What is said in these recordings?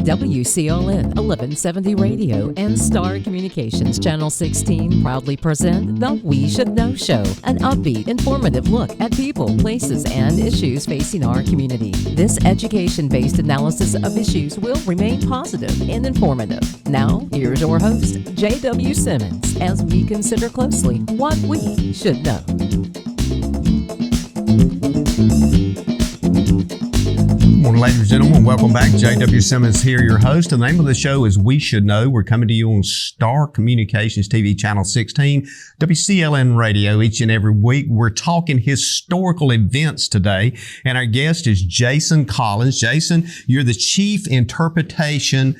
WCLN 1170 Radio and Star Communications Channel 16 proudly present the We Should Know Show, an upbeat, informative look at people, places, and issues facing our community. This education-based analysis of issues will remain positive and informative. Now, here's your host, J.W. Simmons, as we consider closely what we should know. Good morning, ladies and gentlemen. Welcome back. J.W. Simmons here, your host. The name of the show is We Should Know. We're coming to you on Star Communications TV, Channel 16, WCLN Radio each and every week. We're talking historical events today, and our guest is Jason Collins. Jason, you're the Chief Interpretation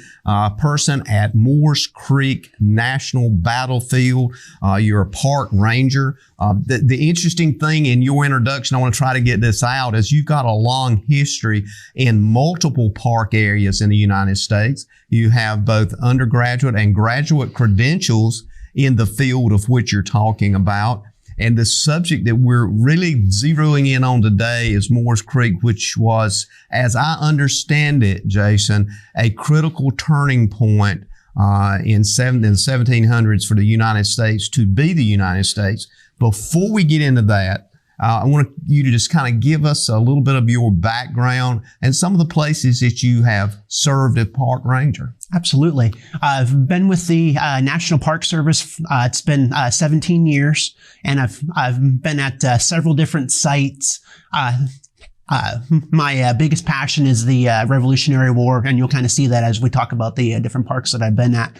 person at Moores Creek National Battlefield. You're a park ranger. The interesting thing in your introduction, I want to try to get this out, is you've got a long history in multiple park areas in the United States. You have both undergraduate and graduate credentials in the field of which you're talking about. And the subject that we're really zeroing in on today is Moores Creek, which was, as I understand it, Jason, a critical turning point in the 1700s for the United States to be the United States. Before we get into that, I want you to just kind of give us a little bit of your background and some of the places that you have served as park ranger. Absolutely. I've been with the National Park Service. It's been 17 years, and I've been at several different sites. My biggest passion is the Revolutionary War, and you'll kind of see that as we talk about the different parks that I've been at.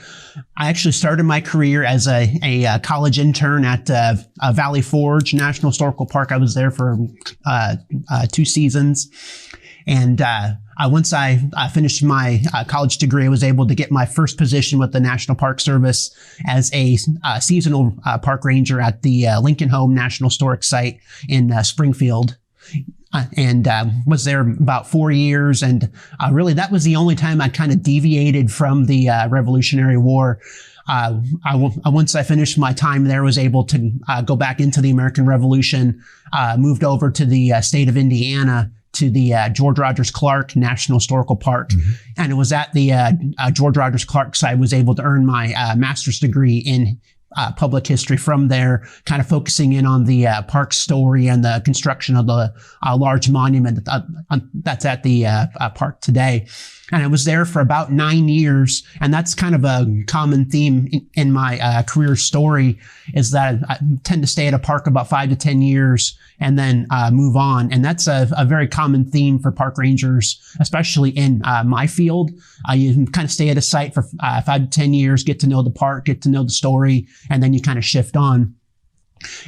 I actually started my career as a college intern at Valley Forge National Historical Park. I was there for 2 seasons, and once I finished my college degree, I was able to get my first position with the National Park Service as a seasonal park ranger at the Lincoln Home National Historic Site in Springfield. And was there about 4 years, and really that was the only time I kind of deviated from the Revolutionary War. Once I finished my time there, was able to go back into the American Revolution, moved over to the state of Indiana to the George Rogers Clark National Historical Park. Mm-hmm. And it was at the George Rogers Clark site I was able to earn my master's degree in public history from there, kind of focusing in on the park story and the construction of the large monument that's at the park today. And I was there for about 9 years. And that's kind of a common theme in my career story, is that I tend to stay at a park about 5 to 10 years and then move on. And that's a very common theme for park rangers, especially in my field. You kind of stay at a site for 5 to 10 years, get to know the park, get to know the story, and then you kind of shift on.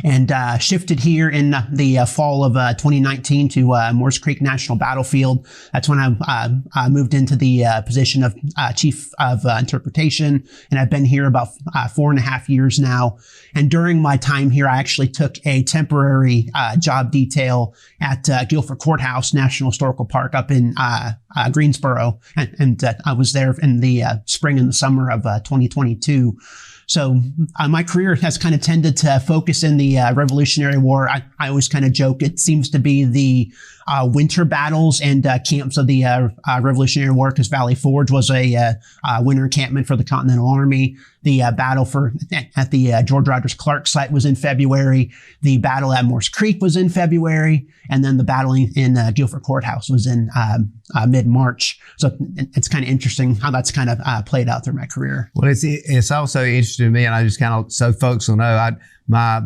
And shifted here in the fall of 2019 to Moores Creek National Battlefield. That's when I moved into the position of Chief of Interpretation, and I've been here about 4.5 years now. And during my time here, I actually took a temporary job detail at Guilford Courthouse National Historical Park up in Greensboro, and I was there in the spring and the summer of 2022. So my career has kind of tended to focus in the Revolutionary War. I always kind of joke it seems to be the winter battles and camps of the Revolutionary War, because Valley Forge was a winter encampment for the Continental Army. The battle at the George Rogers Clark site was in February. The battle at Moores Creek was in February. And then the battle in Guilford Courthouse was in mid-March. So it's kind of interesting how that's kind of played out through my career. Well, it's also interesting to me, and I just kind of, so folks will know, my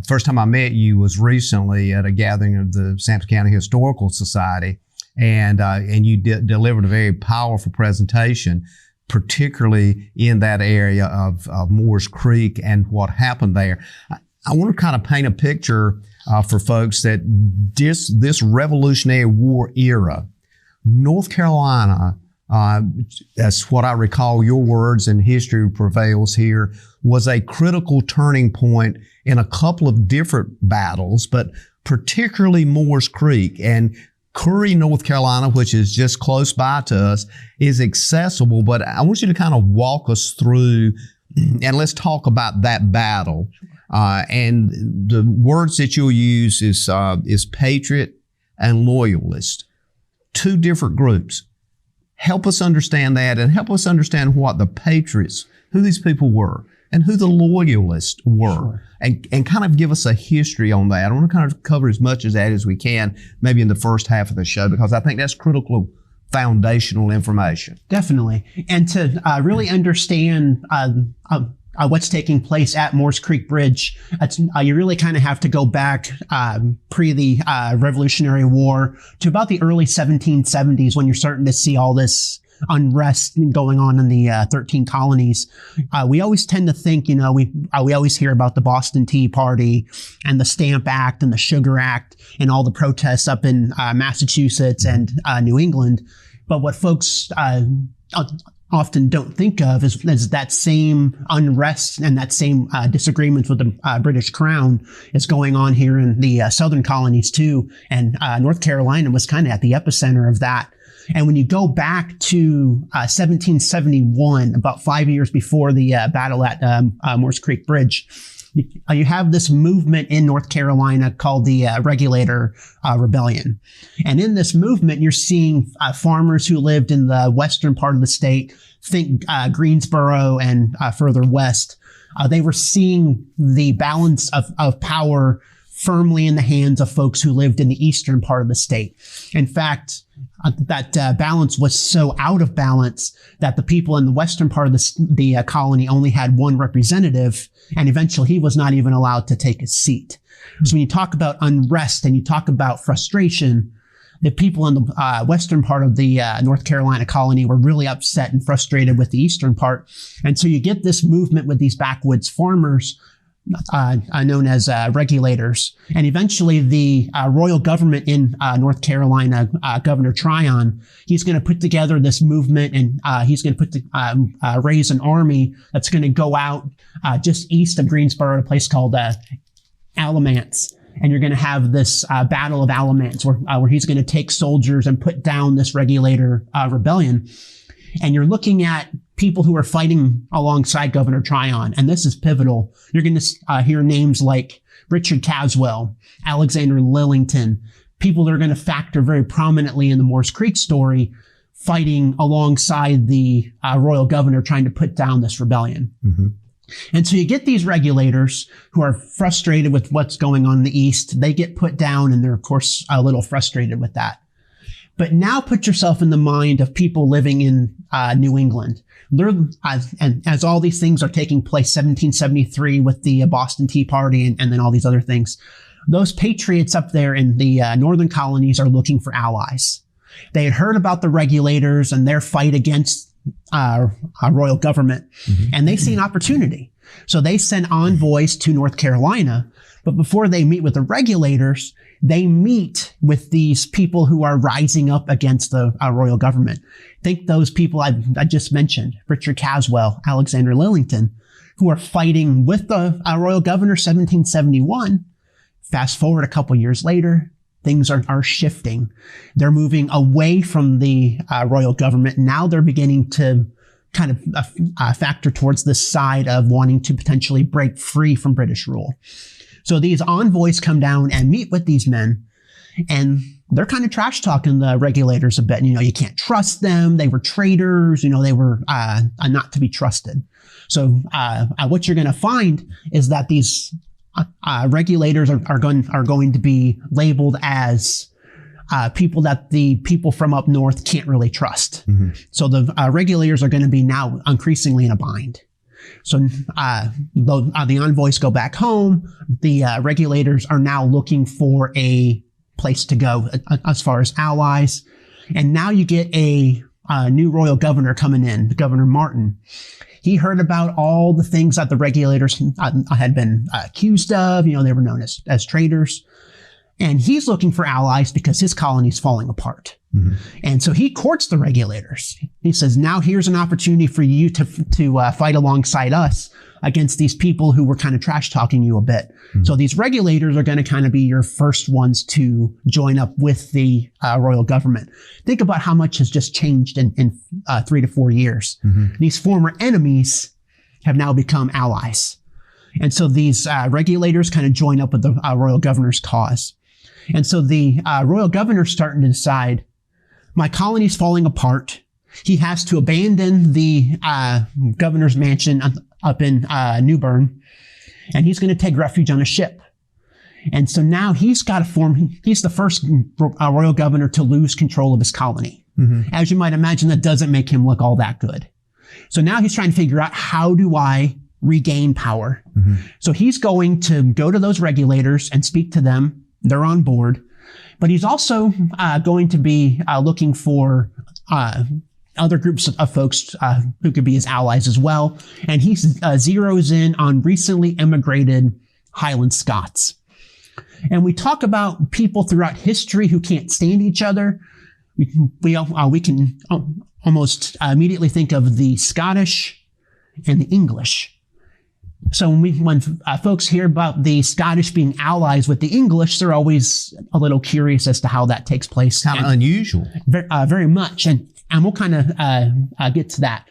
first time I met you was recently at a gathering of the Sampson County Historical Society, and you delivered a very powerful presentation, particularly in that area of Moores Creek and what happened there. I want to kind of paint a picture for folks that this Revolutionary War era, North Carolina, that's what I recall your words and history prevails here, was a critical turning point in a couple of different battles, but particularly Moores Creek. And Curry, North Carolina, which is just close by to us, is accessible, but I want you to kind of walk us through, and let's talk about that battle. And the words that you'll use is patriot and loyalist, two different groups. Help us understand that, and help us understand what the patriots, who these people were, and who the loyalists were, Sure. and kind of give us a history on that. I want to kind of cover as much of that as we can, maybe in the first half of the show, because I think that's critical, foundational information. Definitely. And to really understand what's taking place at Moores Creek Bridge, you really kind of have to go back pre the Revolutionary War to about the early 1770s, when you're starting to see all this unrest going on in the 13 colonies. We always tend to think, we always hear about the Boston Tea Party and the Stamp Act and the Sugar Act and all the protests up in Massachusetts and New England. But what folks often don't think of is that same unrest and that same disagreement with the British Crown is going on here in the southern colonies too. And North Carolina was kind of at the epicenter of that. And when you go back to 1771, about 5 years before the battle at Moores Creek Bridge, you have this movement in North Carolina called the Regulator Rebellion. And in this movement, you're seeing farmers who lived in the western part of the state, think Greensboro and further west. They were seeing the balance of power firmly in the hands of folks who lived in the eastern part of the state. In fact, that balance was so out of balance that the people in the western part of the colony only had one representative, and eventually he was not even allowed to take a seat. So when you talk about unrest and you talk about frustration, the people in the western part of the North Carolina colony were really upset and frustrated with the eastern part. And so you get this movement with these backwoods farmers known as regulators. And eventually the royal government in North Carolina, Governor Tryon, he's going to put together this movement, and he's going to raise an army that's going to go out just east of Greensboro, a place called Alamance. And you're going to have this Battle of Alamance where he's going to take soldiers and put down this regulator rebellion. And you're looking at people who are fighting alongside Governor Tryon. And this is pivotal. You're going to hear names like Richard Caswell, Alexander Lillington, people that are going to factor very prominently in the Moores Creek story, fighting alongside the royal governor trying to put down this rebellion. Mm-hmm. And so you get these regulators who are frustrated with what's going on in the East. They get put down, and they're, of course, a little frustrated with that. But now put yourself in the mind of people living in New England. And as all these things are taking place, 1773 with the Boston Tea Party and then all these other things, those patriots up there in the northern colonies are looking for allies. They had heard about the regulators and their fight against our royal government, and they see an opportunity. So they send envoys to North Carolina, but before they meet with the regulators, they meet with these people who are rising up against the royal government. Think those people I just mentioned, Richard Caswell, Alexander Lillington, who are fighting with the royal governor 1771. Fast forward a couple years later, things are shifting. They're moving away from the royal government. Now they're beginning to kind of factor towards this side of wanting to potentially break free from British rule. So these envoys come down and meet with these men, and they're kind of trash talking the regulators a bit. You can't trust them. They were traitors. They were not to be trusted. So what you're going to find is that these regulators are going to be labeled as people that the people from up north can't really trust. Mm-hmm. So the regulators are going to be now increasingly in a bind. So the envoys go back home. The regulators are now looking for a place to go as far as allies. And now you get a new royal governor coming in, Governor Martin. He heard about all the things that the regulators had been accused of. They were known as traitors. And he's looking for allies because his colony is falling apart. Mm-hmm. And so he courts the regulators. He says, now here's an opportunity for you to fight alongside us against these people who were kind of trash talking you a bit. Mm-hmm. So these regulators are going to kind of be your first ones to join up with the royal government. Think about how much has just changed in 3 to 4 years. Mm-hmm. These former enemies have now become allies. And so these regulators kind of join up with the royal governor's cause. And so the royal governor's starting to decide, my colony's falling apart. he has to abandon the governor's mansion up in New Bern, and he's going to take refuge on a ship. And so now he's got to he's the first royal governor to lose control of his colony. As you might imagine, that doesn't make him look all that good. So now he's trying to figure out, how do I regain power? So he's going to go to those regulators and speak to them. They're on board. But he's also going to be looking for other groups of folks who could be his allies as well. And he zeroes in on recently immigrated Highland Scots. And we talk about people throughout history who can't stand each other. We can almost immediately think of the Scottish and the English. So when folks hear about the Scottish being allies with the English, they're always a little curious as to how that takes place. Kind of unusual. Very much. And we'll kind of get to that.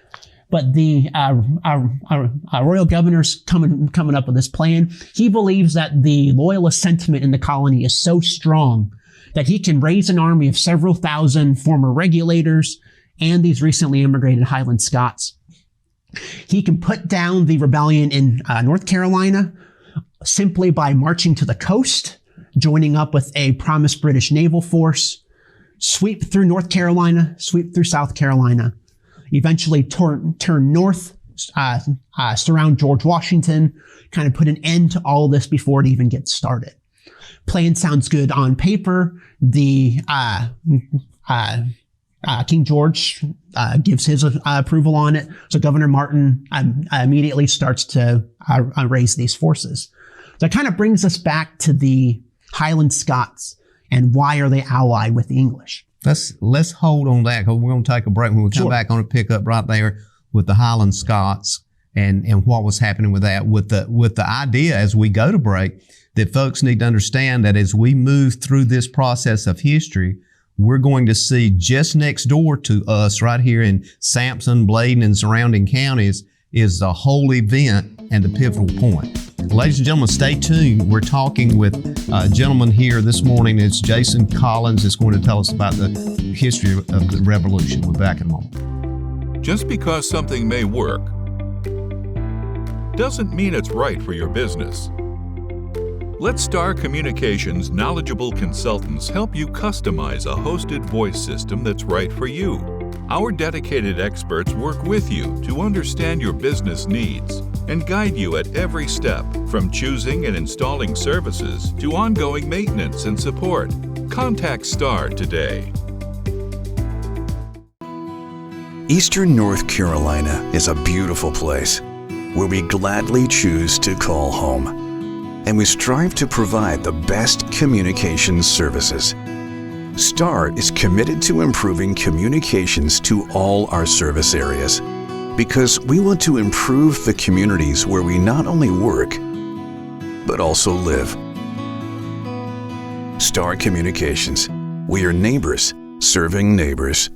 But the our royal governor's coming up with this plan. He believes that the loyalist sentiment in the colony is so strong that he can raise an army of several thousand former regulators and these recently immigrated Highland Scots. He can put down the rebellion in North Carolina simply by marching to the coast, joining up with a promised British naval force, sweep through North Carolina, sweep through South Carolina, eventually turn north, surround George Washington, kind of put an end to all of this before it even gets started. Plan sounds good on paper. The King George gives his approval on it. So Governor Martin immediately starts to raise these forces. So it kind of brings us back to the Highland Scots and why are they allied with the English? Let's hold on that, because we're going to take a break. When we come back, on to pick up right there with the Highland Scots and what was happening with that, with the idea as we go to break that folks need to understand that as we move through this process of history, we're going to see just next door to us right here in Sampson, Bladen, and surrounding counties is the whole event and the pivotal point. Ladies and gentlemen, stay tuned. We're talking with a gentleman here this morning. It's Jason Collins. That's going to tell us about the history of the Revolution. We're back in a moment. Just because something may work doesn't mean it's right for your business. Let Star Communications' knowledgeable consultants help you customize a hosted voice system that's right for you. Our dedicated experts work with you to understand your business needs and guide you at every step, from choosing and installing services to ongoing maintenance and support. Contact Star today. Eastern North Carolina is a beautiful place where we gladly choose to call home. And we strive to provide the best communications services. STAR is committed to improving communications to all our service areas because we want to improve the communities where we not only work, but also live. STAR Communications. We are neighbors serving neighbors.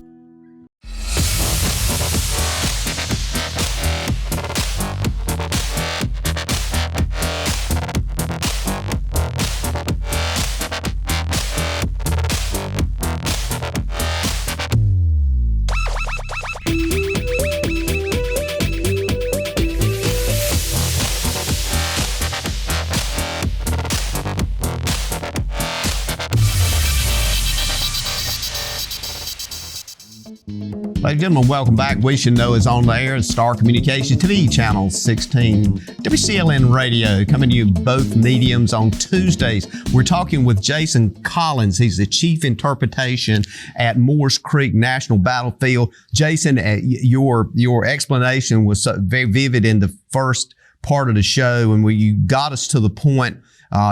Ladies and gentlemen, welcome back. We Should Know is on the air. Star Communications TV, Channel 16, WCLN Radio, coming to you both mediums on Tuesdays. We're talking with Jason Collins. He's the Chief Interpretation at Moores Creek National Battlefield. Jason, your explanation was so very vivid in the first part of the show, and you got us to the point.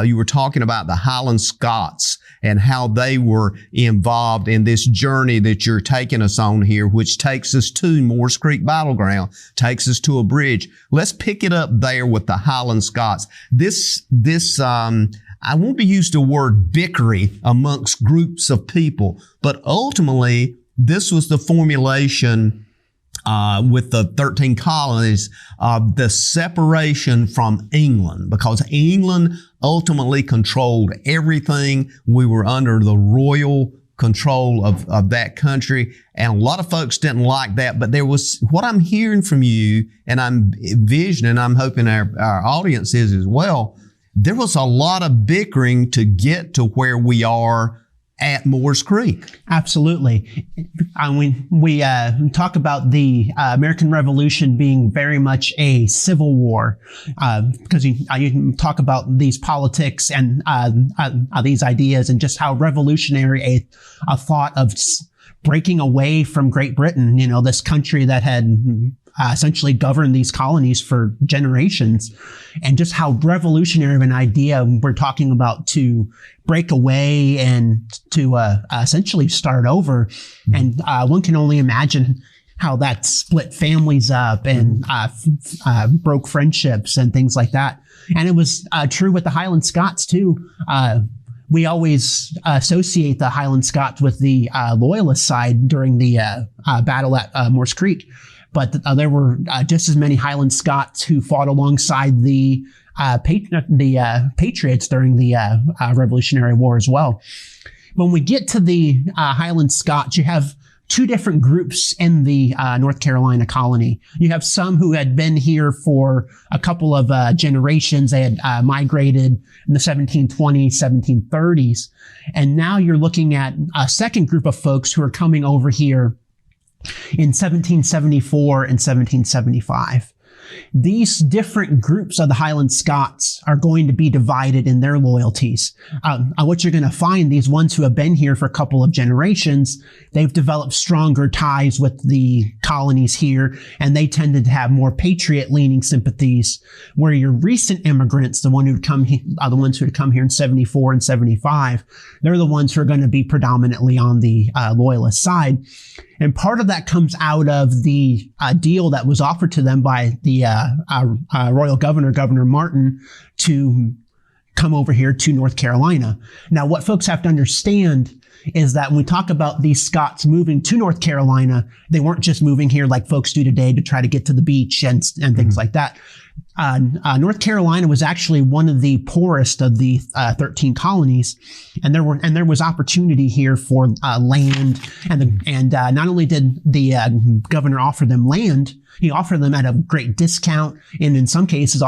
You were talking about the Highland Scots and how they were involved in this journey that you're taking us on here, which takes us to Moores Creek Battleground, takes us to a bridge. Let's pick it up there with the Highland Scots. I want to use the word bickery amongst groups of people, but ultimately this was the formulation with the 13 colonies of the separation from England, because England ultimately controlled everything. We were under the royal control of that country. And a lot of folks didn't like that. But there was, what I'm hearing from you, and I'm envisioning, I'm hoping our audience is as well, there was a lot of bickering to get to where we are at Moores Creek. Absolutely. We talk about the American Revolution being very much a civil war, because you talk about these politics and these ideas and just how revolutionary a thought of breaking away from Great Britain, this country that had essentially governed these colonies for generations, and just how revolutionary of an idea we're talking about to break away and to essentially start over. And one can only imagine how that split families up and broke friendships and things like that. And it was true with the Highland Scots too. We always associate the Highland Scots with the Loyalist side during the battle at Moores Creek. But there were just as many Highland Scots who fought alongside the Patriots during the Revolutionary War as well. When we get to the Highland Scots, you have two different groups in the North Carolina colony. You have some who had been here for a couple of generations. They had migrated in the 1720s, 1730s. And now you're looking at a second group of folks who are coming over here in 1774 and 1775. These different groups of the Highland Scots are going to be divided in their loyalties. What you're going to find, these ones who have been here for a couple of generations, they've developed stronger ties with the colonies here, and they tended to have more patriot-leaning sympathies, where your recent immigrants, the ones who had come here in 74 and 75, they're the ones who are going to be predominantly on the loyalist side. And part of that comes out of the deal that was offered to them by the royal governor, Governor Martin, to come over here to North Carolina. Now, what folks have to understand is that when we talk about these Scots moving to North Carolina, they weren't just moving here like folks do today to try to get to the beach and things like that. North Carolina was actually one of the poorest of the 13 colonies, and there was opportunity here for land. And not only did the governor offer them land, he offered them at a great discount, and in some cases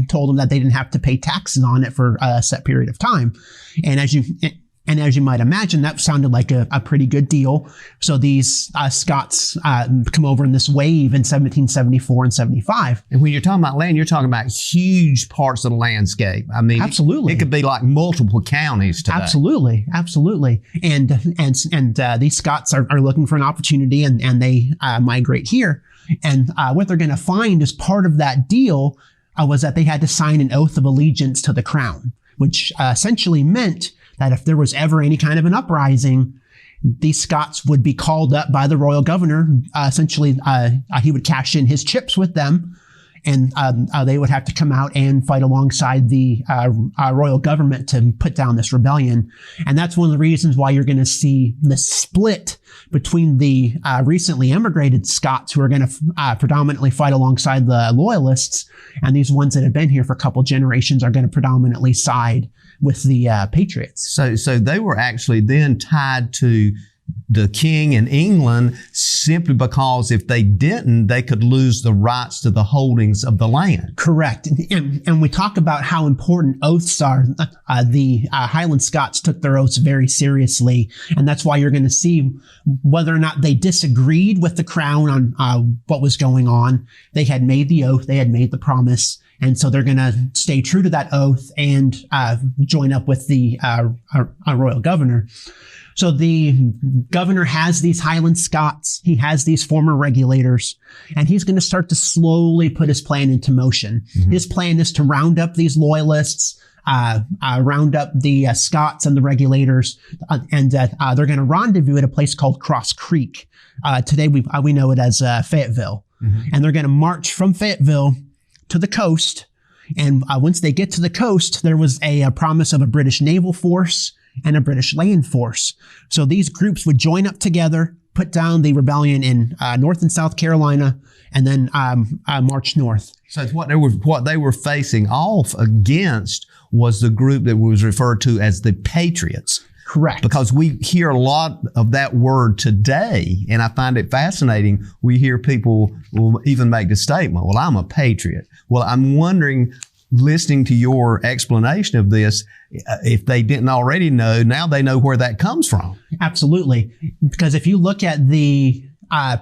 told them that they didn't have to pay taxes on it for a set period of time. And as you might imagine, that sounded like a pretty good deal. So these Scots come over in this wave in 1774 and 75. And when you're talking about land, you're talking about huge parts of the landscape. I mean, absolutely, it could be like multiple counties today. Absolutely. And these Scots are looking for an opportunity, and they migrate here. And what they're going to find as part of that deal was that they had to sign an oath of allegiance to the crown, which essentially meant that if there was ever any kind of an uprising, these Scots would be called up by the royal governor. Essentially, he would cash in his chips with them, and they would have to come out and fight alongside the royal government to put down this rebellion. And that's one of the reasons why you're going to see the split between the recently immigrated Scots, who are going to predominantly fight alongside the loyalists, and these ones that have been here for a couple generations are going to predominantly side with the Patriots. So they were actually then tied to the king in England simply because if they didn't, they could lose the rights to the holdings of the land. Correct. And we talk about how important oaths are. The Highland Scots took their oaths very seriously. And that's why you're going to see whether or not they disagreed with the crown on what was going on. They had made the oath. They had made the promise. And so they're going to stay true to that oath and join up with the royal governor. So the governor has these Highland Scots. He has these former regulators, and he's going to start to slowly put his plan into motion. Mm-hmm. His plan is to round up these loyalists, round up the Scots and the regulators, and they're going to rendezvous at a place called Cross Creek. Today we know it as Fayetteville. Mm-hmm. And they're going to march from Fayetteville to the coast. And once they get to the coast, there was a promise of a British naval force and a British land force. So these groups would join up together, put down the rebellion in North and South Carolina, and then march north. So what they were facing off against was the group that was referred to as the Patriots. Correct. Because we hear a lot of that word today, and I find it fascinating. We hear people will even make the statement, well, I'm a patriot. Well, I'm wondering, listening to your explanation of this, if they didn't already know, now they know where that comes from. Absolutely. Because if you look at the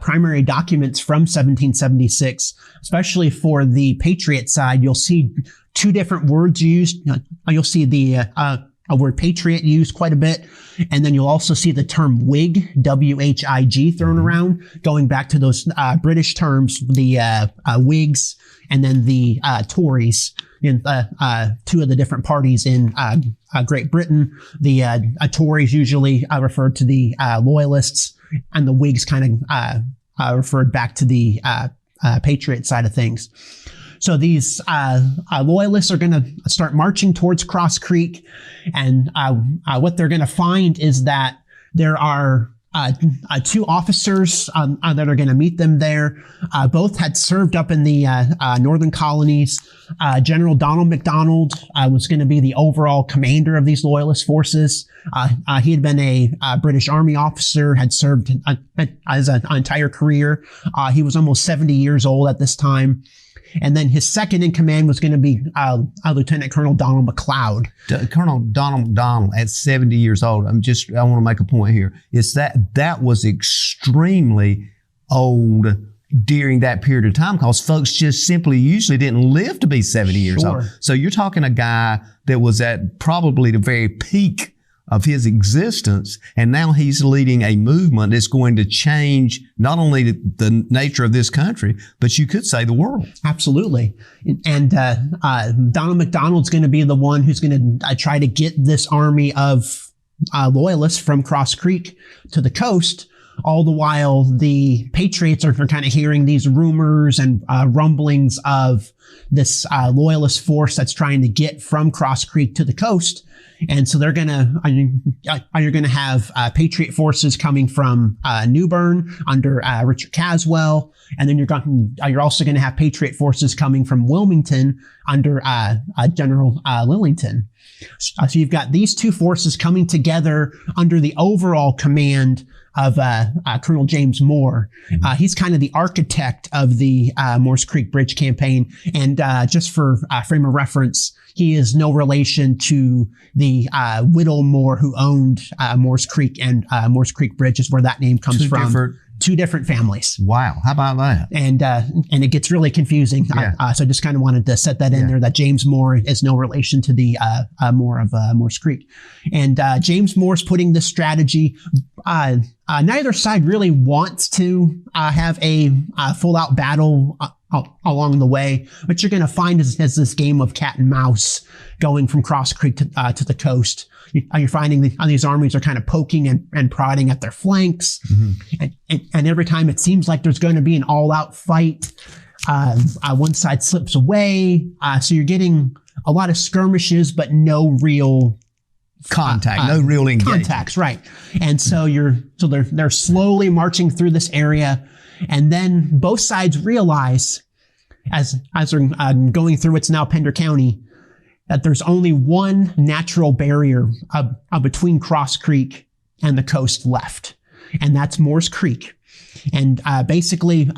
primary documents from 1776, especially for the patriot side, you'll see two different words used. You'll see the a word patriot used quite a bit. And then you'll also see the term Whig, W-H-I-G, thrown around, going back to those British terms, the Whigs and then the Tories, in two of the different parties in Great Britain. The Tories usually referred to the Loyalists, and the Whigs kind of referred back to the Patriot side of things. So these Loyalists are going to start marching towards Cross Creek, and what they're going to find is that there are two officers that are going to meet them there. Both had served up in the northern colonies. General Donald MacDonald was going to be the overall commander of these Loyalist forces. He had been a British Army officer, had served as an entire career. He was almost 70 years old at this time. And then his second in command was going to be Lieutenant Colonel Donald McLeod. Colonel Donald McDonald at 70 years old. I want to make a point here. It's that was extremely old during that period of time, because folks just simply usually didn't live to be 70 years old. So you're talking a guy that was at probably the very peak of his existence, and now he's leading a movement that's going to change not only the nature of this country, but you could say the world. Absolutely. And Donald MacDonald's going to be the one who's going to try to get this army of Loyalists from Cross Creek to the coast. All the while, the Patriots are kind of hearing these rumors and rumblings of this Loyalist force that's trying to get from Cross Creek to the coast. And so you're going to have Patriot forces coming from New Bern under Richard Caswell, and then you're also going to have Patriot forces coming from Wilmington under General Lillington. So you've got these two forces coming together under the overall command of Colonel James Moore. He's kind of the architect of the Moores Creek Bridge campaign, and just for frame of reference, he is no relation to the widow Moore who owned Moores Creek, and Moores Creek Bridge is where that name comes from. Two different families. Wow. How about that? And it gets really confusing. Yeah. So I just kind of wanted to set that in there, that James Moore is no relation to the Moore of Moores Creek. And James Moore's putting this strategy. Neither side really wants to have a full-out battle along the way. What you're going to find is this game of cat and mouse going from Cross Creek to the coast. You're finding these armies are kind of poking and prodding at their flanks. Mm-hmm. And every time it seems like there's going to be an all-out fight, one side slips away. So you're getting a lot of skirmishes, but no real contact, no real engagement. Contacts, right. And so they're slowly marching through this area. And then both sides realize, as they're going through what's now Pender County, that there's only one natural barrier between Cross Creek and the coast left, and that's Moores Creek. And basically,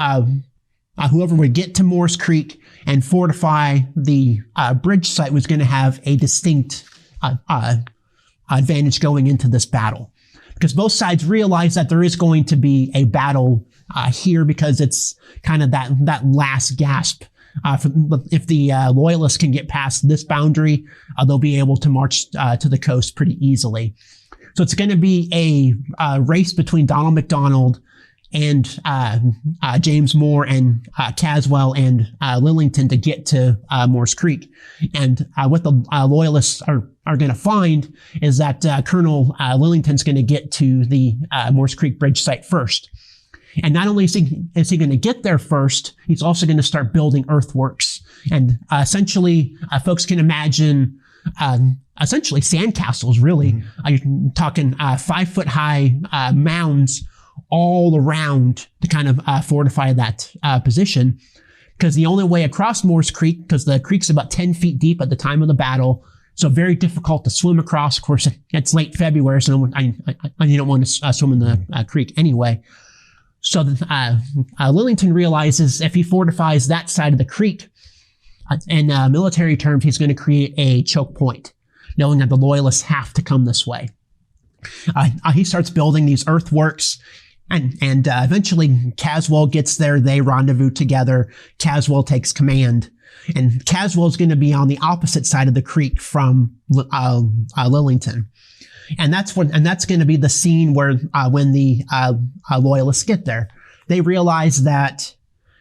whoever would get to Moores Creek and fortify the bridge site was going to have a distinct advantage going into this battle, because both sides realize that there is going to be a battle here, because it's kind of that last gasp. If the Loyalists can get past this boundary, they'll be able to march to the coast pretty easily. So it's going to be a race between Donald MacDonald and James Moore and Caswell and Lillington to get to Moores Creek. And what the Loyalists are going to find is that Colonel Lillington's going to get to the Moores Creek Bridge site first. And not only is he going to get there first, he's also going to start building earthworks. And essentially, folks can imagine essentially sandcastles, really. Mm-hmm. You're talking 5-foot-high mounds all around to kind of fortify that position. Because the only way across Moores Creek, because the creek's about 10 feet deep at the time of the battle, So very difficult to swim across. Of course, it's late February, so you don't want to swim in the creek anyway. So Lillington realizes if he fortifies that side of the creek, in military terms, he's going to create a choke point, knowing that the Loyalists have to come this way. He starts building these earthworks, and eventually Caswell gets there. They rendezvous together. Caswell takes command, and Caswell is going to be on the opposite side of the creek from Lillington. And that's going to be the scene where when the Loyalists get there, they realize that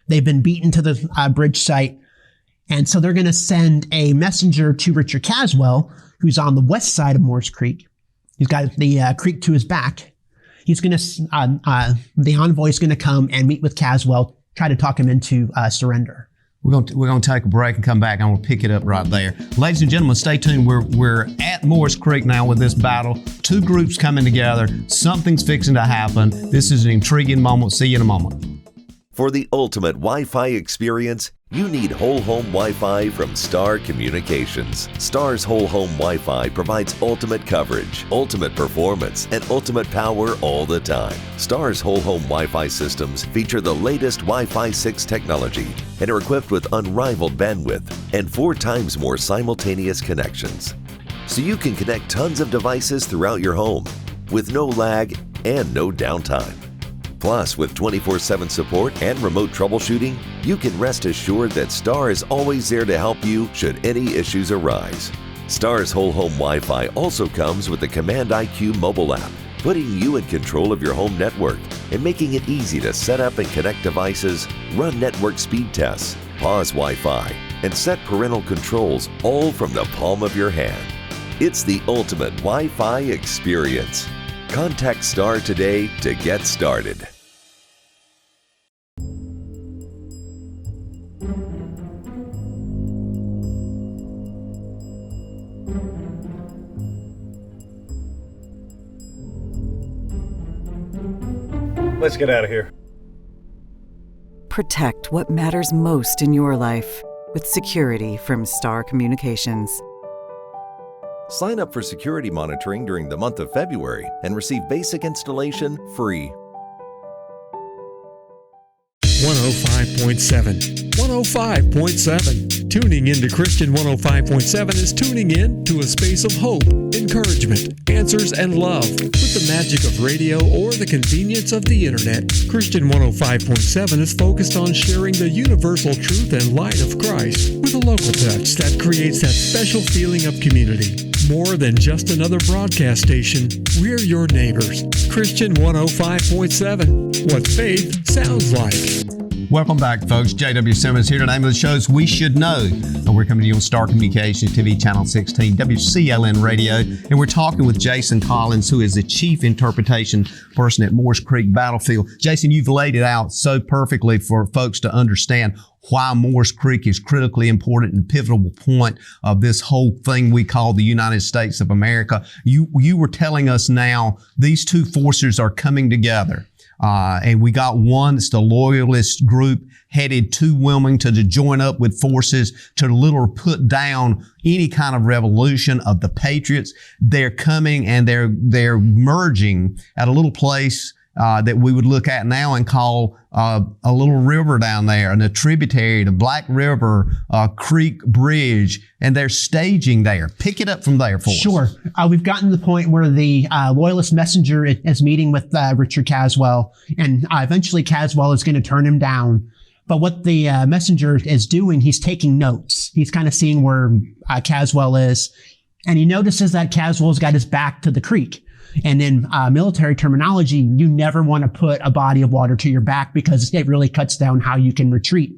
they've been beaten to the bridge site, and so they're going to send a messenger to Richard Caswell, who's on the west side of Moores Creek. He's got the creek to his back. He's going to the envoy is going to come and meet with Caswell, try to talk him into surrender. We're going to take a break and come back. I'm going to pick it up right there. Ladies and gentlemen, stay tuned. We're at Moores Creek now with this battle. Two groups coming together. Something's fixing to happen. This is an intriguing moment. See you in a moment. For the ultimate Wi-Fi experience, you need whole home Wi-Fi from Star Communications. Star's whole home Wi-Fi provides ultimate coverage, ultimate performance, and ultimate power all the time. Star's whole home Wi-Fi systems feature the latest Wi-Fi 6 technology and are equipped with unrivaled bandwidth and 4 times more simultaneous connections. So you can connect tons of devices throughout your home with no lag and no downtime. Plus, with 24/7 support and remote troubleshooting, you can rest assured that Star is always there to help you should any issues arise. Star's whole home Wi-Fi also comes with the Command IQ mobile app, putting you in control of your home network and making it easy to set up and connect devices, run network speed tests, pause Wi-Fi, and set parental controls all from the palm of your hand. It's the ultimate Wi-Fi experience. Contact Star today to get started. Let's get out of here. Protect what matters most in your life with security from Star Communications. Sign up for security monitoring during the month of February and receive basic installation free. 105.7. 105.7. Tuning into Christian 105.7 is tuning in to a space of hope, encouragement, answers, and love. With the magic of radio or the convenience of the internet, Christian 105.7 is focused on sharing the universal truth and light of Christ with a local touch that creates that special feeling of community. More than just another broadcast station, we're your neighbors. Christian 105.7. What faith sounds like. Welcome back, folks. J.W. Simmons here. The name of the show is We Should Know. And we're coming to you on Star Communications TV, Channel 16, WCLN Radio. And we're talking with Jason Collins, who is the Chief Interpretation Person at Moores Creek Battlefield. Jason, you've laid it out so perfectly for folks to understand why Moores Creek is critically important and pivotal point of this whole thing we call the United States of America. You were telling us now these two forces are coming together. And we got one that's the Loyalist group headed to Wilmington to join up with forces to literally put down any kind of revolution of the Patriots. They're coming and they're merging at a little place that we would look at now and call a little river down there, and a tributary to Black River Creek Bridge, and they're staging there. Pick it up from there for us. Sure. We've gotten to the point where the Loyalist messenger is meeting with Richard Caswell, and eventually Caswell is going to turn him down. But what the messenger is doing, he's taking notes. He's kind of seeing where Caswell is, and he notices that Caswell's got his back to the creek. And in military terminology, you never want to put a body of water to your back because it really cuts down how you can retreat.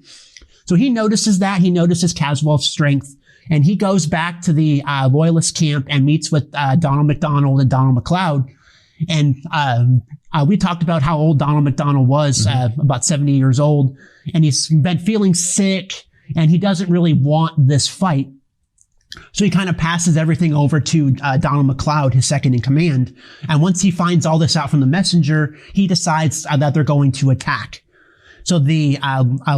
So he notices that. He notices Caswell's strength, and he goes back to the Loyalist camp and meets with Donald McDonald and Donald McLeod. And we talked about how old Donald McDonald was, about 70 years old, and he's been feeling sick, and he doesn't really want this fight. So he kind of passes everything over to Donald McLeod, his second in command. And once he finds all this out from the messenger, he decides that they're going to attack. So the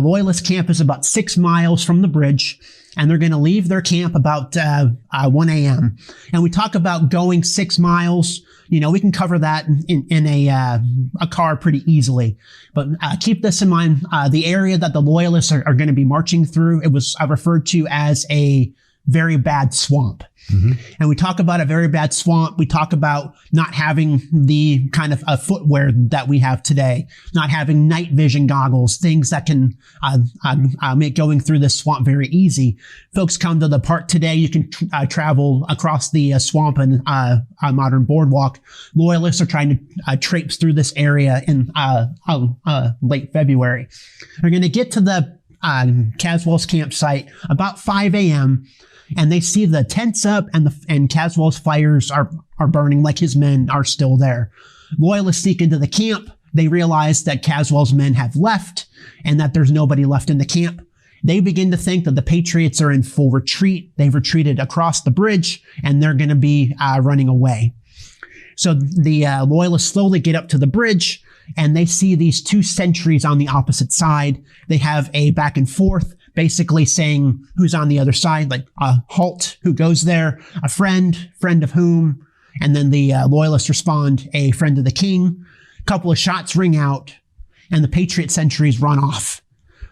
Loyalist camp is about 6 miles from the bridge, and they're going to leave their camp about 1 a.m. And we talk about going 6 miles. You know, we can cover that in a car pretty easily. But keep this in mind. The area that the Loyalists are going to be marching through, it was referred to as a very bad swamp. Mm-hmm. And we talk about a very bad swamp. We talk about not having the kind of footwear that we have today, not having night vision goggles, things that can make going through this swamp very easy. Folks come to the park today. You can travel across the swamp and a modern boardwalk. Loyalists are trying to traipse through this area in late February. They're going to get to the Caswell's campsite about 5 a.m., and they see the tents up and Caswell's fires are burning, like his men are still there. Loyalists sneak into the camp. They realize that Caswell's men have left and that there's nobody left in the camp. They begin to think that the Patriots are in full retreat. They've retreated across the bridge and they're going to be running away. So the Loyalists slowly get up to the bridge and they see these 2 sentries on the opposite side. They have a back and forth, basically saying who's on the other side, like halt, who goes there, a friend of whom, and then the Loyalists respond, a friend of the king. A couple of shots ring out, and the Patriot sentries run off.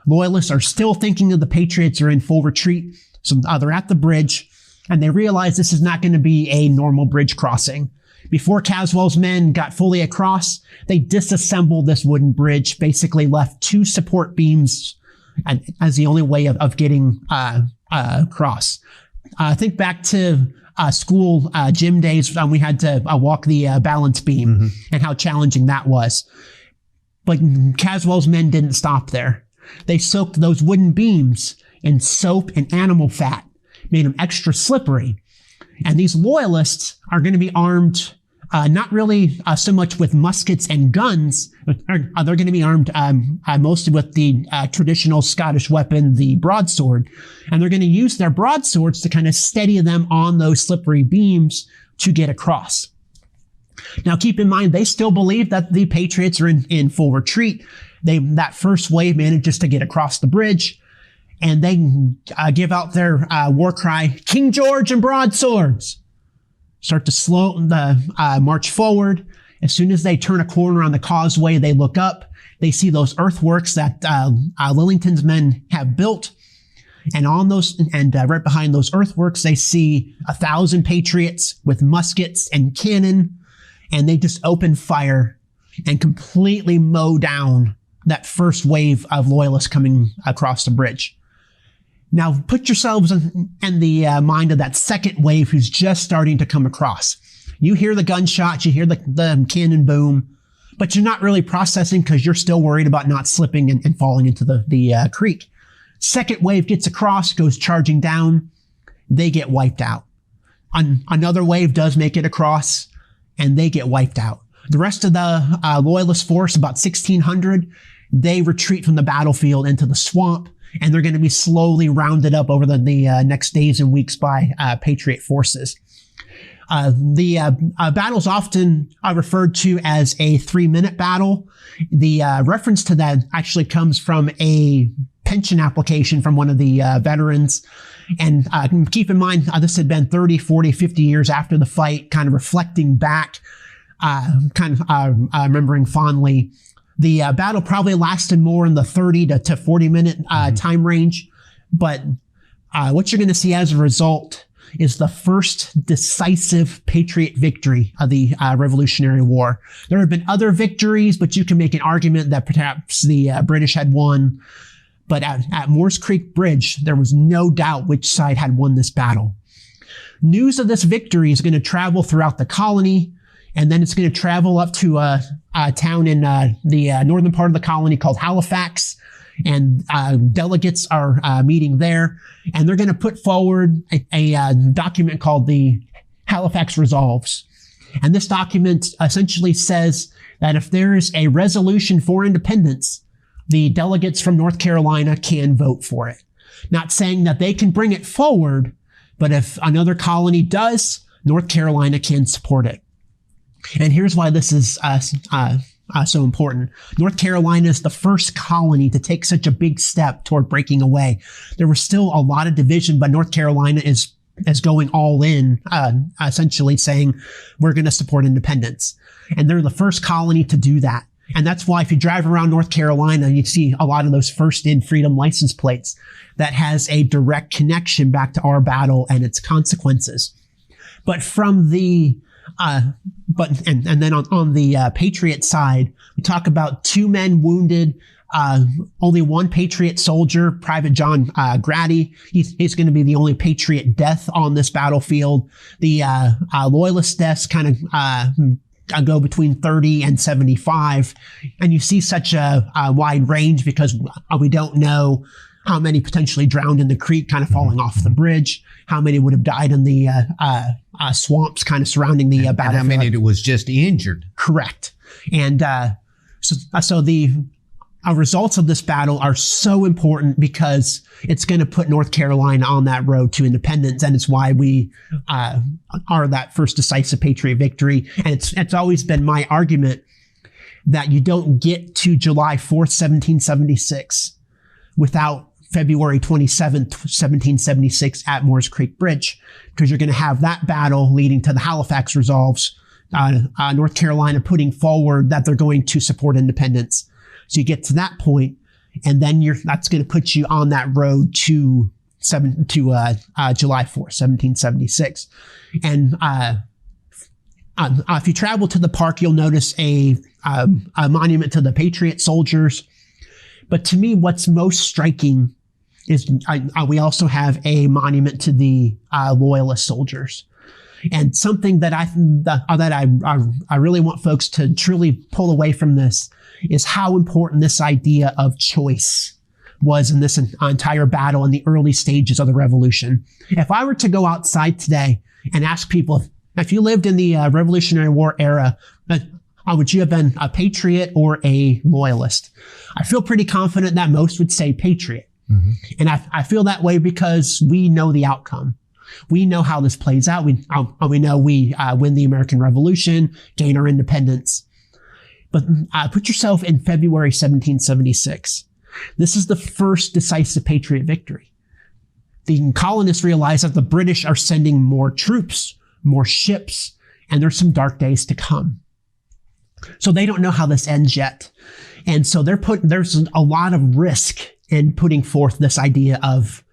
Loyalists are still thinking that the Patriots are in full retreat, so they're at the bridge, and they realize this is not going to be a normal bridge crossing. Before Caswell's men got fully across, they disassembled this wooden bridge, basically left 2 support beams as the only way of getting across. Think back to school gym days when we had to walk the balance beam and how challenging that was. But Caswell's men didn't stop there. They soaked those wooden beams in soap and animal fat, made them extra slippery. And these Loyalists are going to be armed not really so much with muskets and guns. They're going to be armed mostly with the traditional Scottish weapon, the broadsword. And they're going to use their broadswords to kind of steady them on those slippery beams to get across. Now, keep in mind, they still believe that the Patriots are in full retreat. That first wave manages to get across the bridge, and they give out their war cry, King George and broadswords. Start to slow the march forward. As soon as they turn a corner on the causeway, they look up. They see those earthworks that Lillington's men have built. And on those, right behind those earthworks, they see 1,000 Patriots with muskets and cannon. And they just open fire and completely mow down that first wave of Loyalists coming across the bridge. Now, put yourselves in the mind of that second wave who's just starting to come across. You hear the gunshots, you hear the cannon boom, but you're not really processing because you're still worried about not slipping and falling into the creek. Second wave gets across, goes charging down. They get wiped out. Another wave does make it across, and they get wiped out. The rest of the Loyalist force, about 1,600, they retreat from the battlefield into the swamp, and they're going to be slowly rounded up over the next days and weeks by Patriot forces. The battle's often referred to as a 3-minute battle. The reference to that actually comes from a pension application from one of the veterans. And keep in mind, this had been 30, 40, 50 years after the fight, kind of reflecting back, remembering fondly. The battle probably lasted more in the 30 to 40 minute time range. But what you're going to see as a result is the first decisive Patriot victory of the Revolutionary War. There have been other victories, but you can make an argument that perhaps the British had won. But at Moores Creek Bridge, there was no doubt which side had won this battle. News of this victory is going to travel throughout the colony, and then it's going to travel up to a town in the northern part of the colony called Halifax. And delegates are meeting there, and they're going to put forward a document called the Halifax Resolves. And this document essentially says that if there is a resolution for independence, the delegates from North Carolina can vote for it. Not saying that they can bring it forward, but if another colony does, North Carolina can support it. And here's why this is so important. North Carolina is the first colony to take such a big step toward breaking away. There was still a lot of division, but North Carolina is going all in, essentially saying we're going to support independence. And they're the first colony to do that. And that's why if you drive around North Carolina, you see a lot of those first in freedom license plates that has a direct connection back to our battle and its consequences. But from the, and then on the Patriot side, we talk about 2 men wounded, only 1 Patriot soldier, Private John Grady. He's going to be the only Patriot death on this battlefield. The Loyalist deaths kind of go between 30 and 75. And you see such a wide range because we don't know how many potentially drowned in the creek kind of falling off the bridge, how many would have died in the swamps kind of surrounding the battlefield. And how many was just injured. Correct. And so the results of this battle are so important because it's going to put North Carolina on that road to independence, and it's why we are that first decisive Patriot victory. And it's always been my argument that you don't get to July 4th, 1776 without February 27th, 1776 at Moore's Creek Bridge, because you're going to have that battle leading to the Halifax Resolves, North Carolina putting forward that they're going to support independence. So you get to that point, and then that's going to put you on that road to July 4th, 1776. And if you travel to the park, you'll notice a monument to the Patriot soldiers. But to me, what's most striking is we also have a monument to the Loyalist soldiers. And something that I really want folks to truly pull away from this is how important this idea of choice was in this entire battle in the early stages of the revolution. If I were to go outside today and ask people, if you lived in the Revolutionary War era, would you have been a patriot or a loyalist? I feel pretty confident that most would say patriot. Mm-hmm. And I feel that way because we know the outcome. We know how this plays out. We know we win the American Revolution, gain our independence. But put yourself in February 1776. This is the first decisive Patriot victory. The colonists realize that the British are sending more troops, more ships, and there's some dark days to come. So they don't know how this ends yet. And so there's a lot of risk in putting forth this idea of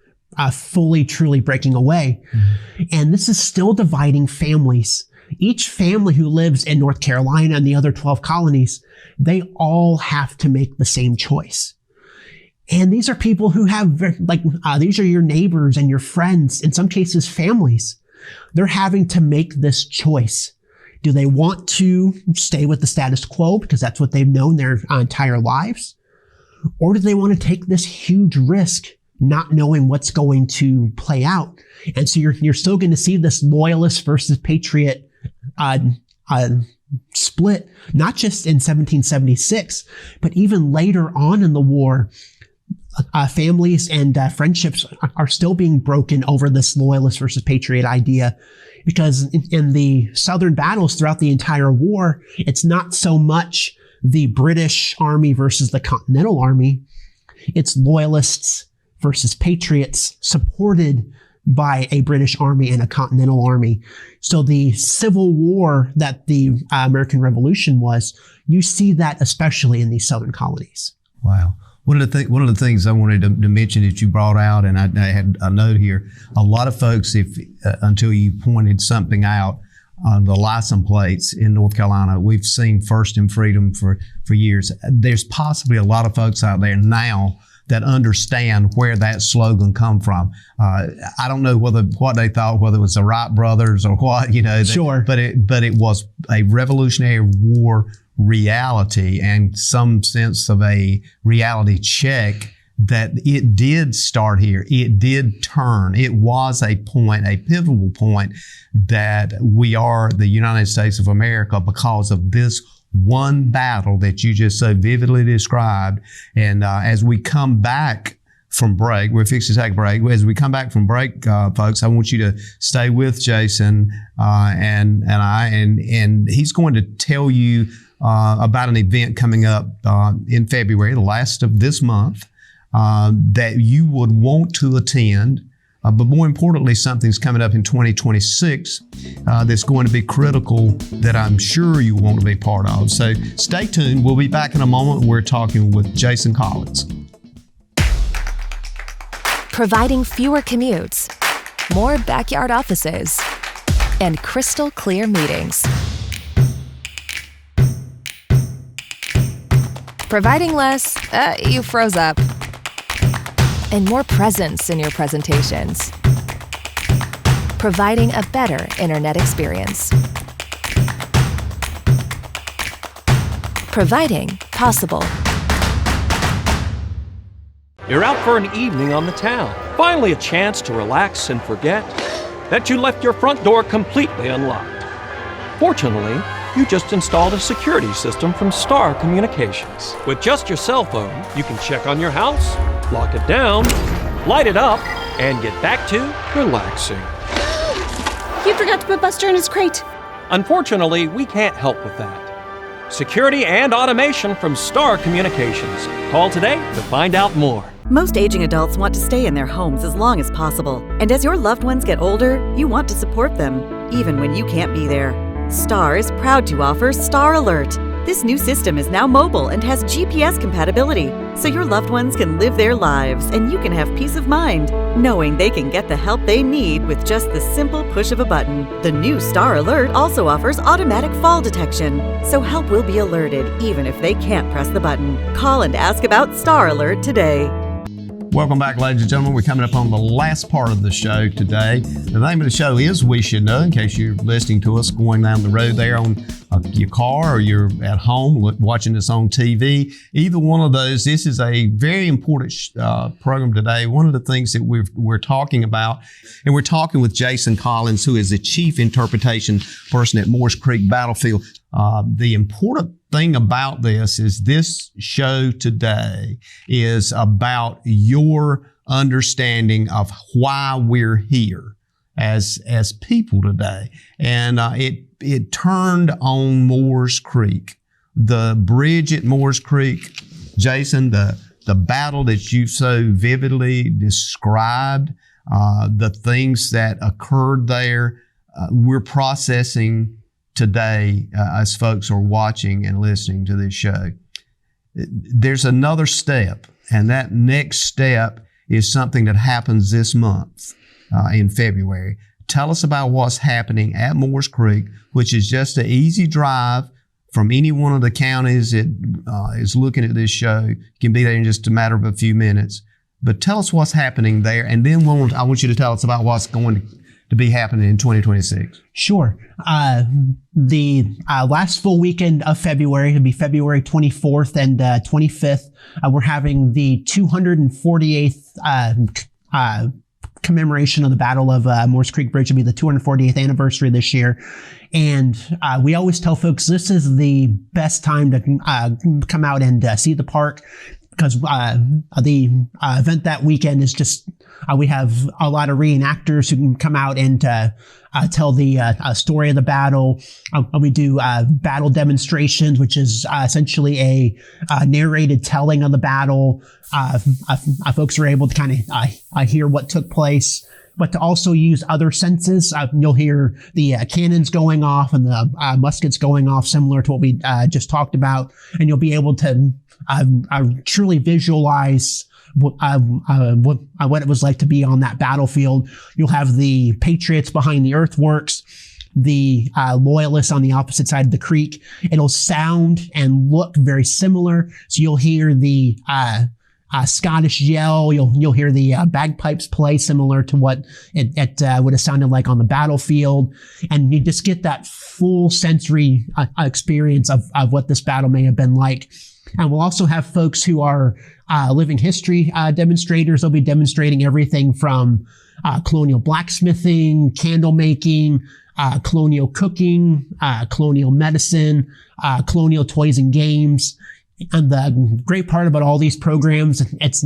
fully, truly breaking away. Mm-hmm. And this is still dividing families. Each family who lives in North Carolina and the other 12 colonies, they all have to make the same choice. And these are people who have, these are your neighbors and your friends, in some cases, families. They're having to make this choice. Do they want to stay with the status quo because that's what they've known their entire lives? Or do they want to take this huge risk, not knowing what's going to play out? And so you're still going to see this loyalist versus patriot split, not just in 1776, but even later on in the war. Families and friendships are still being broken over this loyalist versus patriot idea, because in the Southern battles throughout the entire war, it's not so much the British Army versus the Continental Army. It's loyalists versus patriots supported by a British Army and a Continental Army. So the Civil War that the American Revolution was, you see that especially in these Southern colonies. Wow. One of the things I wanted to mention that you brought out, and I had a note here, a lot of folks, until you pointed something out on the license plates in North Carolina, we've seen First in Freedom for years. There's possibly a lot of folks out there now that understand where that slogan come from. I don't know what they thought, whether it was the Wright brothers or what, Sure. But it was a Revolutionary War reality and some sense of a reality check that it did start here. It did turn. It was a pivotal point that we are the United States of America because of this one battle that you just so vividly described. And as we come back from break, we're fixing to take a break. As we come back from break, folks, I want you to stay with Jason and I, and he's going to tell you about an event coming up in February, the last of this month, that you would want to attend. But more importantly, something's coming up in 2026 that's going to be critical that I'm sure you want to be part of. So stay tuned. We'll be back in a moment. We're talking with Jason Collins. Providing fewer commutes, more backyard offices, and crystal clear meetings. Providing less, you froze up, and more presence in your presentations. Providing a better internet experience. Providing possible. You're out for an evening on the town. Finally a chance to relax and forget that you left your front door completely unlocked. Fortunately, you just installed a security system from Star Communications. With just your cell phone, you can check on your house, lock it down, light it up, and get back to relaxing. You forgot to put Buster in his crate. Unfortunately, we can't help with that. Security and automation from Star Communications. Call today to find out more. Most aging adults want to stay in their homes as long as possible. And as your loved ones get older, you want to support them, even when you can't be there. Star is proud to offer Star Alert. This new system is now mobile and has GPS compatibility, so your loved ones can live their lives and you can have peace of mind, knowing they can get the help they need with just the simple push of a button. The new Star Alert also offers automatic fall detection, so help will be alerted even if they can't press the button. Call and ask about Star Alert today. Welcome back, ladies and gentlemen. We're coming up on the last part of the show today. The name of the show is We Should Know, in case you're listening to us going down the road there on your car or you're at home watching this on TV. Either one of those, this is a very important program today. One of the things that we're talking about, and we're talking with Jason Collins, who is the Chief Interpretation Person at Moores Creek Battlefield. The important thing about this is this show today is about your understanding of why we're here as people today. And it turned on Moores Creek, the bridge at Moores Creek. Jason, the battle that you so vividly described, the things that occurred there, we're processing today as folks are watching and listening to this show. There's another step, and that next step is something that happens this month in February. Tell us about what's happening at Moores Creek, which is just an easy drive from any one of the counties that is looking at this show. You can be there in just a matter of a few minutes. But tell us what's happening there, and then I want you to tell us about what's going to be happening in 2026. Sure. The last full weekend of February, it'll be February 24th and 25th. We're having the 248th commemoration of the Battle of Moores Creek Bridge. Will be the 248th anniversary this year. And we always tell folks this is the best time to come out and see the park, because the event that weekend is just, we have a lot of reenactors who can come out and tell the story of the battle. We do battle demonstrations, which is essentially a narrated telling of the battle. Folks are able to kind of hear what took place, but to also use other senses. You'll hear the cannons going off and the muskets going off, similar to what we just talked about, and you'll be able to truly visualize what it was like to be on that battlefield. You'll have the patriots behind the earthworks, the loyalists on the opposite side of the creek. It'll sound and look very similar. So you'll hear the Scottish yell. You'll hear the bagpipes play, similar to what it would have sounded like on the battlefield, and you just get that full sensory experience of what this battle may have been like. And we'll also have folks who are living history demonstrators. They'll be demonstrating everything from colonial blacksmithing, candle making, colonial cooking, colonial medicine, colonial toys and games. And the great part about all these programs, it's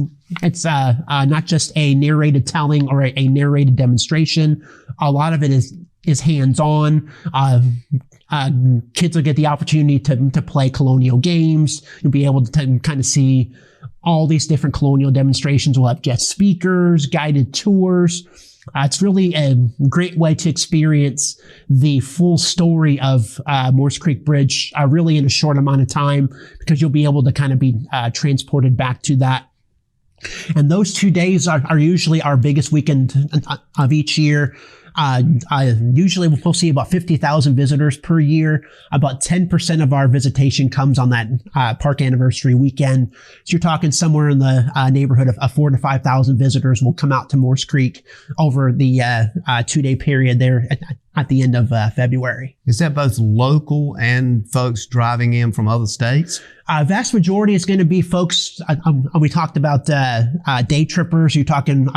not just a narrated telling or a narrated demonstration. A lot of it is is hands-on. Kids will get the opportunity to play colonial games. You'll be able to kind of see all these different colonial demonstrations. We'll have guest speakers, guided tours. It's really a great way to experience the full story of Moores Creek Bridge really in a short amount of time, because you'll be able to kind of be transported back to that. And those 2 days are usually our biggest weekend of each year. Usually we'll see about 50,000 visitors per year. About 10% of our visitation comes on that park anniversary weekend. So you're talking somewhere in the neighborhood of 4,000 to 5,000 visitors will come out to Moores Creek over the 2-day period there at the end of February. Is that both local and folks driving in from other states? Vast majority is going to be folks. We talked about day trippers. You're talking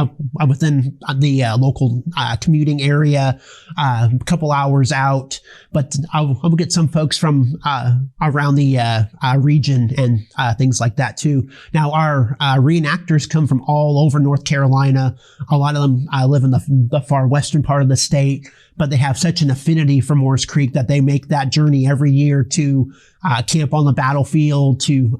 within the local commuting area, a couple hours out. But I'll get some folks from around the region and things like that too. Now, our reenactors come from all over North Carolina. A lot of them live in the far western part of the state, but they have such an affinity for Moores Creek that they make that journey every year to camp on the battlefield, to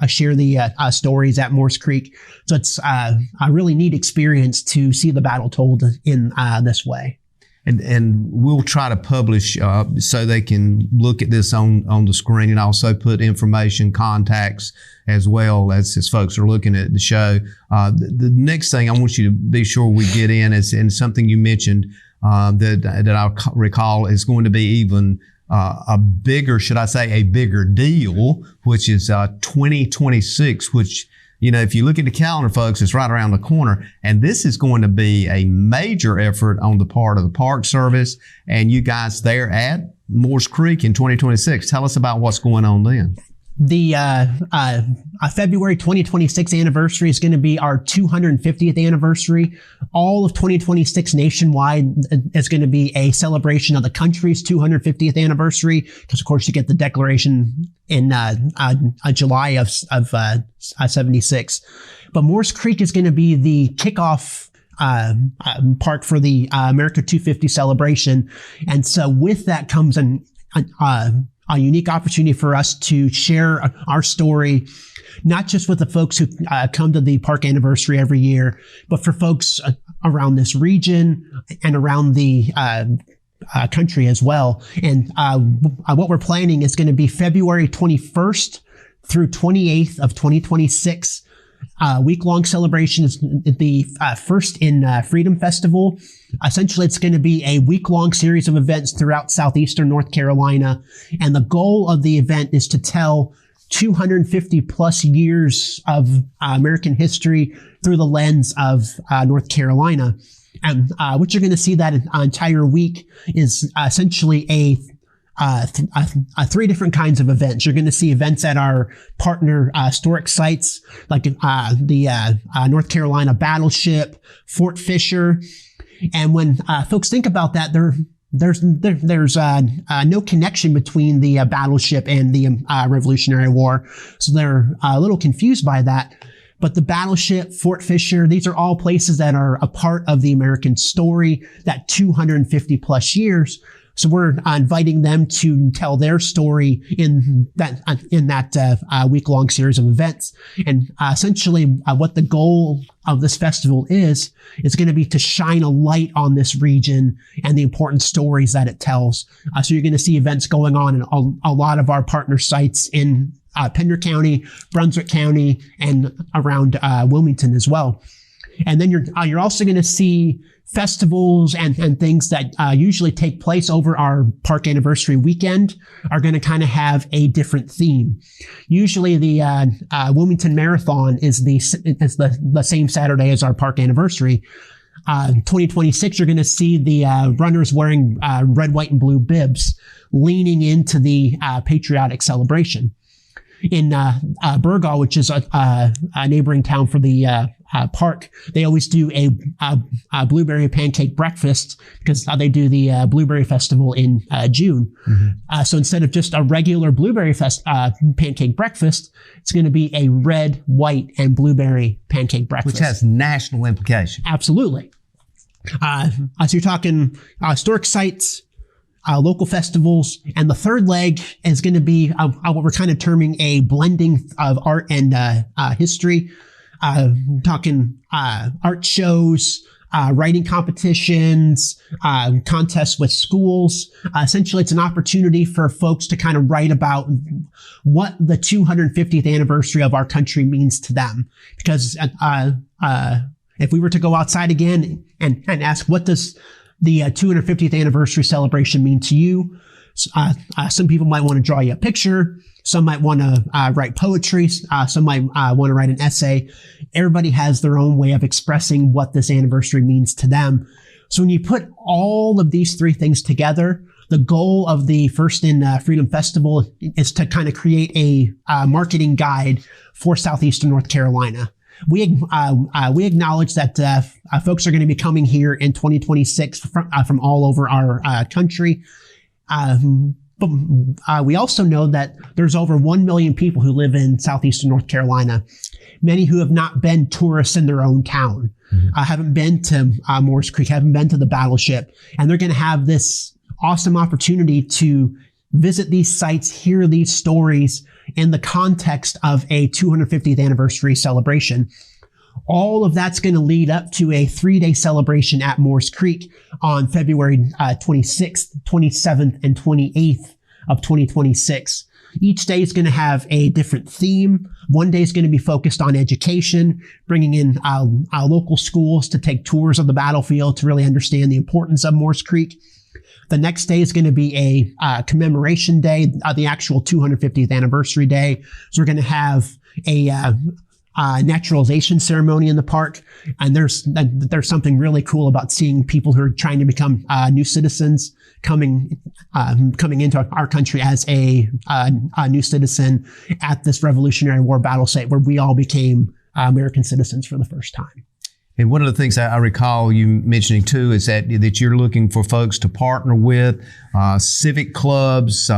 share the stories at Moores Creek. So it's a really neat experience to see the battle told in this way. And we'll try to publish so they can look at this on the screen, and also put information, contacts, as well as folks are looking at the show. The next thing I want you to be sure we get in is, and something you mentioned that I recall is going to be even a bigger, should I say, a bigger deal, which is 2026, which, you know, if you look at the calendar, folks, it's right around the corner. And this is going to be a major effort on the part of the Park Service and you guys there at Moores Creek in 2026. Tell us about what's going on then. The February 2026 anniversary is going to be our 250th anniversary. All of 2026 nationwide is going to be a celebration of the country's 250th anniversary, because of course you get the declaration in July of 76. But Moores Creek is going to be the kickoff park for the America 250 celebration, and so with that comes a unique opportunity for us to share our story, not just with the folks who come to the park anniversary every year, but for folks around this region and around the country as well. And what we're planning is going to be February 21st through 28th of 2026. Week-long celebration is the first in Freedom Festival. Essentially, it's going to be a week-long series of events throughout southeastern North Carolina. And the goal of the event is to tell 250 plus years of American history through the lens of North Carolina. And what you're going to see that entire week is essentially three different kinds of events. You're going to see events at our partner historic sites, like the North Carolina Battleship, Fort Fisher. And when folks think about that, there's no connection between the battleship and the Revolutionary War, so they're a little confused by that. But the Battleship, Fort Fisher, these are all places that are a part of the American story, that 250 plus years. So we're inviting them to tell their story in that week-long series of events. And essentially what the goal of this festival is going to be to shine a light on this region and the important stories that it tells. So you're going to see events going on in a lot of our partner sites in Pender County, Brunswick County, and around Wilmington as well. And then you're also going to see festivals and things that usually take place over our park anniversary weekend are going to kind of have a different theme. Usually the Wilmington Marathon is the same Saturday as our park anniversary. 2026, you're going to see the runners wearing red, white, and blue bibs, leaning into the patriotic celebration. In Burgaw, which is a neighboring town for the park, they always do a blueberry pancake breakfast, because they do the blueberry festival in June. Mm-hmm. So instead of just a regular blueberry pancake breakfast, it's going to be a red, white, and blueberry pancake breakfast, which has national implications. Absolutely. So you're talking historic sites, local festivals, and the third leg is going to be what we're kind of terming a blending of art and history. Talking art shows, writing competitions, contests with schools. Essentially, it's an opportunity for folks to kind of write about what the 250th anniversary of our country means to them. Because if we were to go outside again and ask, what does the 250th anniversary celebration mean to you? Some people might want to draw you a picture. Some might want to write poetry. Some might want to write an essay. Everybody has their own way of expressing what this anniversary means to them. So when you put all of these three things together, the goal of the First in Freedom Festival is to kind of create a marketing guide for Southeastern North Carolina. We acknowledge that folks are going to be coming here in 2026 from all over our country. But we also know that there's over 1 million people who live in Southeastern North Carolina, many who have not been tourists in their own town, haven't been to Morris Creek, haven't been to the Battleship, and they're going to have this awesome opportunity to visit these sites, hear these stories in the context of a 250th anniversary celebration. All of that's going to lead up to a 3-day celebration at Morris Creek on February 26th, 27th, and 28th of 2026. Each day is going to have a different theme. One day is going to be focused on education, bringing in local schools to take tours of the battlefield to really understand the importance of Morris Creek. The next day is going to be a commemoration day, the actual 250th anniversary day. So we're going to have a naturalization ceremony in the park, and there's something really cool about seeing people who are trying to become new citizens coming into our country as a new citizen at this Revolutionary War battle site where we all became American citizens for the first time. And one of the things I recall you mentioning too is that you're looking for folks to partner with civic clubs,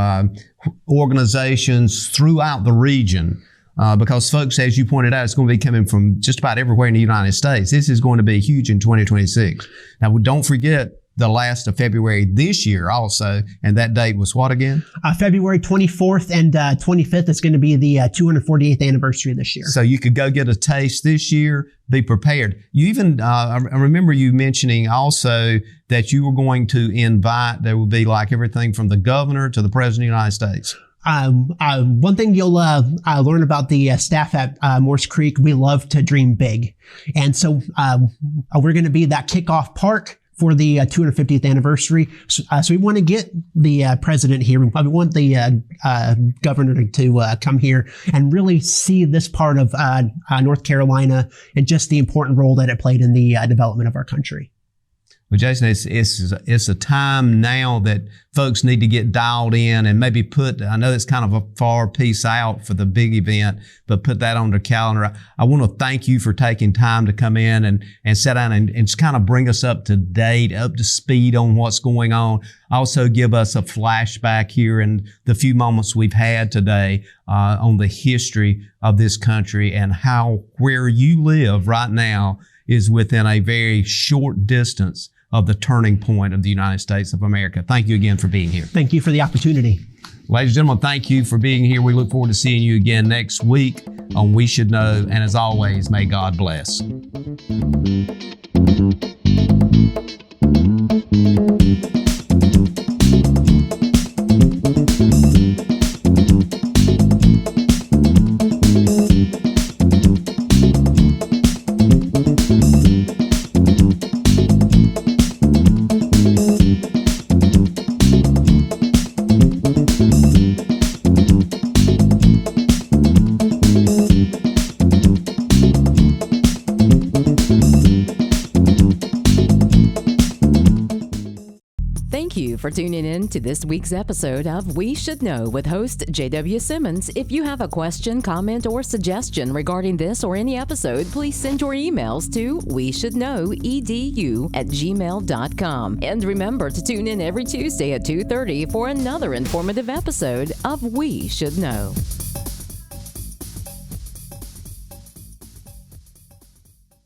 organizations throughout the region. Because folks, as you pointed out, it's going to be coming from just about everywhere in the United States. This is going to be huge in 2026. Now, don't forget the last of February this year also, and that date was what again? February 24th and 25th is going to be the 248th anniversary this year. So you could go get a taste this year, be prepared. You even, I remember you mentioning also that you were going to invite, there would be like everything from the governor to the president of the United States. One thing you'll learn about the staff at Morris Creek, we love to dream big. And so we're going to be that kickoff park for the 250th anniversary. So we want to get the president here. We want the governor to come here and really see this part of North Carolina and just the important role that it played in the development of our country. Well, Jason, it's a time now that folks need to get dialed in and maybe I know it's kind of a far piece out for the big event, but put that on their calendar. I want to thank you for taking time to come in and sit down and just kind of bring us up to date, up to speed on what's going on. Also give us a flashback here in the few moments we've had today on the history of this country and how where you live right now is within a very short distance of the turning point of the United States of America. Thank you again for being here. Thank you for the opportunity. Ladies and gentlemen, thank you for being here. We look forward to seeing you again next week on We Should Know. And as always, may God bless. Thank you for tuning in to this week's episode of We Should Know with host J.W. Simmons. If you have a question, comment, or suggestion regarding this or any episode, please send your emails to weshouldknowedu@gmail.com. And remember to tune in every Tuesday at 2:30 for another informative episode of We Should Know.